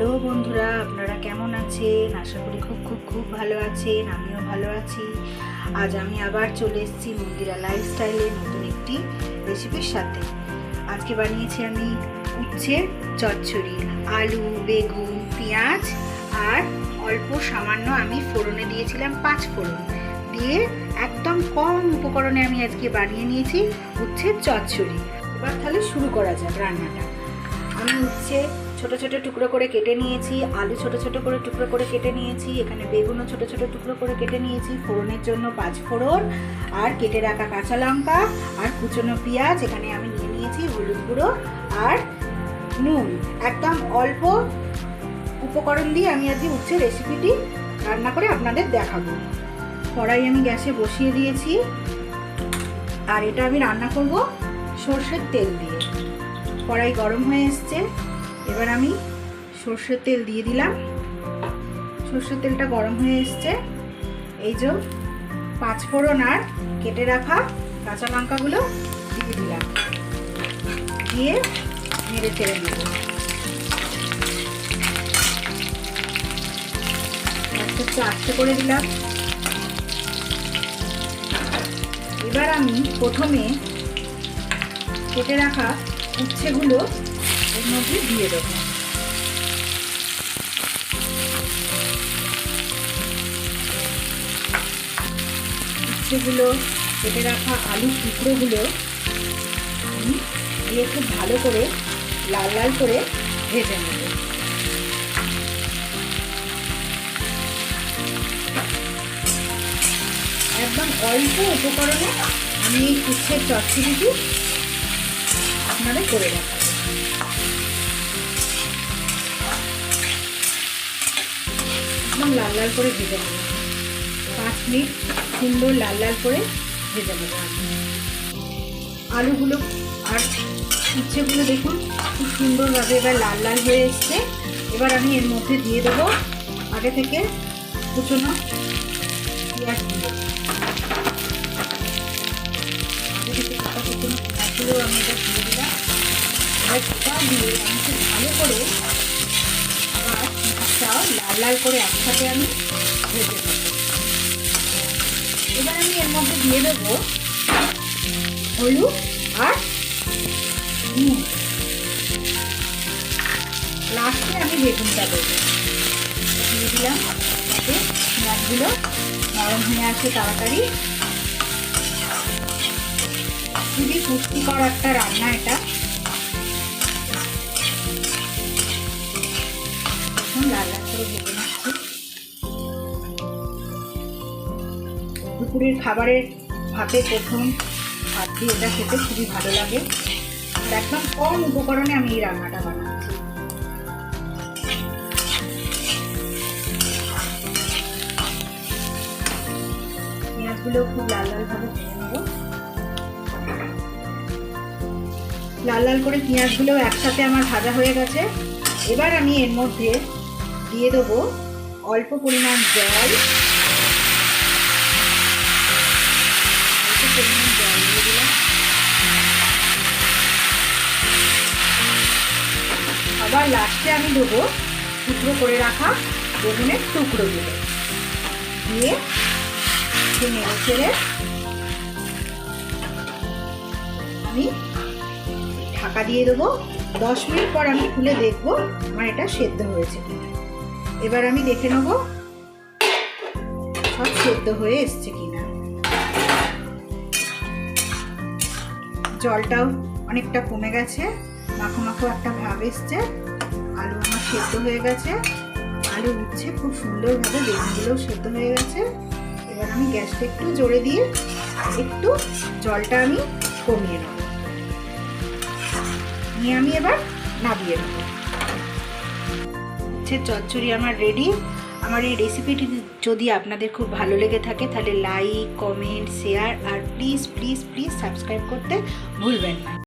Hello বন্ধুরা, আপনারা কেমন আছেন? আশা করি খুব খুব খুব ভালো আছেন। আমিও ভালো আছি। আজ আমি আবার চলে এসেছি মন্দিরা লাইফস্টাইলে নতুন একটি রেসিপির সাথে। আজকে বানিয়েছি আমি উচ্ছে চচ্চড়ি। আলু, বেগুন, পেঁয়াজ আর অল্প সামান্য আমি ফোড়নে দিয়েছিলাম 5 ফোড়ন দিয়ে একদম কম উপকরণে আমি আজকে বানিয়ে নিয়েছি উচ্ছে চচ্চড়ি। এবার তাহলে শুরু করা যাক রান্নাটা। আমি উচ্ছে ছোট ছোট টুকরো করে কেটে নিয়েছি, আলু ছোট ছোট করে টুকরো করে কেটে নিয়েছি, এখানে বেগুনও ছোট ছোট টুকরো করে কেটে নিয়েছি, ফোড়নের জন্য 5 ফোড়ন আর কেটে রাখা কাঁচা লঙ্কা আর কুচনো পেঁয়াজ। এখানে আমি নিয়ে নিয়েছি হলুদ গুঁড়ো আর নুন। একদম অল্প উপকরণ দিয়ে আমি আজকে উচ্ছে রেসিপিটি রান্না করে আপনাদের দেখাবো। কড়াই আমি গ্যাসে বসিয়ে দিয়েছি আর এটা আমি রান্না করব সরষের তেল দিয়ে। কড়াই গরম হয়ে এসছে, এবার আমি সরষের তেল দিয়ে দিলাম। সরষের তেলটা গরম হয়ে এসছে, এই যে 5 ফোড়ন আর কেটে রাখা কাঁচা লঙ্কাগুলো দিয়ে দিলাম, দিয়ে নেড়ে চেড়ে নেব। একটু আস্তে করে দিলাম। এবার আমি প্রথমে কেটে রাখা উচ্ছেগুলো এর মধ্যে দিয়ে দেব। উচ্ছেগুলো কেটে রাখা আলুর টুকরোগুলো আমি দিয়ে খুব ভালো করে লাল লাল করে ভেজে নেব। একদম অল্প উপকরণে আমি এই উচ্ছের চচ্চড়িটি আপনাদের করে দেখাবো। একদম লাল লাল করে ভেজে নেব। 5 মিনিট সুন্দর লাল লাল করে ভেজে নেব। আলুগুলো আর উচ্ছেগুলো দেখুন খুব সুন্দরভাবে এবার লাল লাল হয়ে এসছে। এবার আমি এর মধ্যে দিয়ে দেবো আগে থেকে কুচনো পেঁয়াজ দিয়ে। আগে থেকে কুচনো পেঁয়াজগুলো আমি এটা দিয়ে দিলাম। এবার সেটা দিয়ে আমি খুব ভালো করে আবার পেঁয়াজটাও লাল লাল করে একসাথে আমি ভেজে নেব। এবার আমি এর মধ্যে দিয়ে দেবো হলুদ আর নুন। লাস্টে আমি বেগুনটা দেবো, দিয়ে দিলাম যাতে পেঁয়াজগুলো নরম হয়ে আসে তাড়াতাড়ি। খুবই পুষ্টিকর একটা রান্না এটা। এখন লাল লাল করে ভেজে নিচ্ছি। দুপুরের খাবারের ভাতে প্রথম ভাত দিয়ে এটা খেতে খুবই ভালো লাগে। আর একদম কম উপকরণে আমি এই রান্নাটা বানাচ্ছি। পেঁয়াজগুলো খুব লাল লাল ভাবে ভেজে নেব। লাল লাল করে পেঁয়াজগুলো একসাথে আমার ভাজা হয়ে গেছে। এবার আমি এর মধ্যে দিয়ে দেবো অল্প পরিমাণ জল। দিয়ে দিলাম। আবার লাস্টে আমি দেবো টুকরো করে রাখা বেগুনের টুকরোগুলো দিয়ে নেড়ে চেড়ে আমি ঢাকা দিয়ে দেবো। 10 মিনিট পর আমি খুলে দেখবো আমার এটা সেদ্ধ হয়েছে কিনা। এবার আমি দেখে নেব সব সেদ্ধ হয়ে এসছে কিনা। জলটাও অনেকটা কমে গেছে, মাখো মাখো একটা ভাব এসছে। আলু আমার সেদ্ধ হয়ে গেছে, আলু উচ্ছে খুব সুন্দরভাবে, বেগুনগুলোও সেদ্ধ হয়ে গেছে। এবার আমি গ্যাসটা একটু জোরে দিয়ে একটু জলটা আমি কমিয়ে নেব, নিয়ে আমি এবার নামিয়ে নেব। উচ্ছের চচ্চড়ি আমার রেডি। আমার এই রেসিপিটি যদি আপনাদের খুব ভালো লেগে থাকে তাহলে লাইক, কমেন্ট, শেয়ার আর প্লিজ প্লিজ প্লিজ সাবস্ক্রাইব করতে ভুলবেন না।